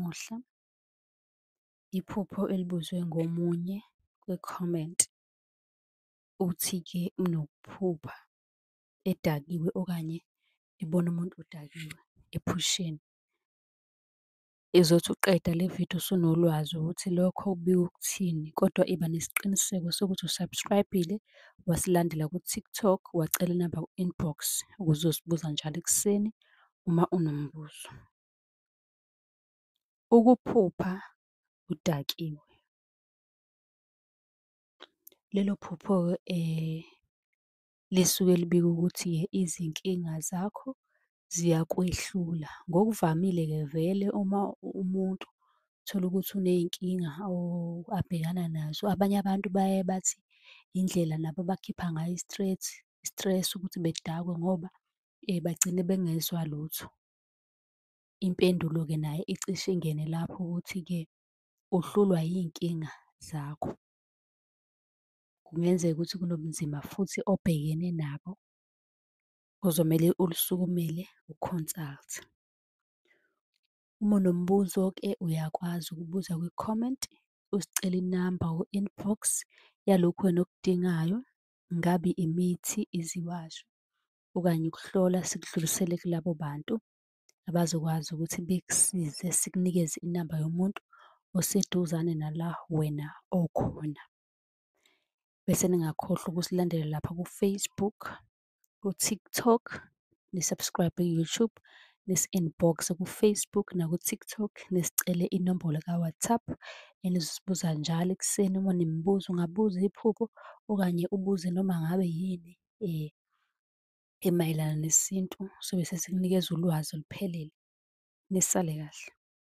namuhla, iphupho elibuzwe ngomunye kwi-comment uthi-ke unokuphupha edakiwe okanye ebona umuntu odakiwe ephusheni. Izothi uqeda le vidiyo usunolwazi ukuthi lokho kubika ukuthini, kodwa iba nesiqiniseko sokuthi u-subscribe-ile, wasilandela ku-TikTok, wacela inamba ku-inbox ukuze uzosibuza njalo ekuseni uma unombuzo. Ukuphupha udakiwe. Lelo phupho-ke lisuke libika ukuthi-ke izinkinga zakho ziyakwehlula. Ngokuvamile-ke vele uma umuntu uthola ukuthi uney'nkinga abhekana nazo, abanye abantu baye bathi indlela nabo abakhipha ngayo i-stress ukuthi bedakwe ngoba bagcine bengezwa lutho. Impendulo-ke nayo icishe ingene lapho ukuthi-ke uhlulwa yiy'nkinga zakho. Kungenzeka ukuthi kunobunzima futhi obhekene nabo kuzomele ulusukumele u-consult-e. Uma unombuzo-ke uyakwazi ukubuza kwi-comment, usicele inamba ku-inbox yalokhu wena okudingayo. Ngabe imithi, iziwasho okanye ukuhlola sikudlulisele kulabo bantu abazokwazi ukuthi bekusize, sikunikeze inamba yomuntu oseduzane nala wena okhona. Bese ningakhohlwa ukusilandela lapha ku-Facebook, ku-TikTok, ni-subscribe ku-YouTube, nisi-inbox-e ku-Facebook naku-TikTok, nisicele inombolo ka-WhatsApp enizosibuza njalo ekuseni uma unemibuzo. Ungabuza iphupho okanye ubuze noma ngabe yini emayelana nesintu, sobe sesikunikeza ulwazi oluphelele. Nisale kahle.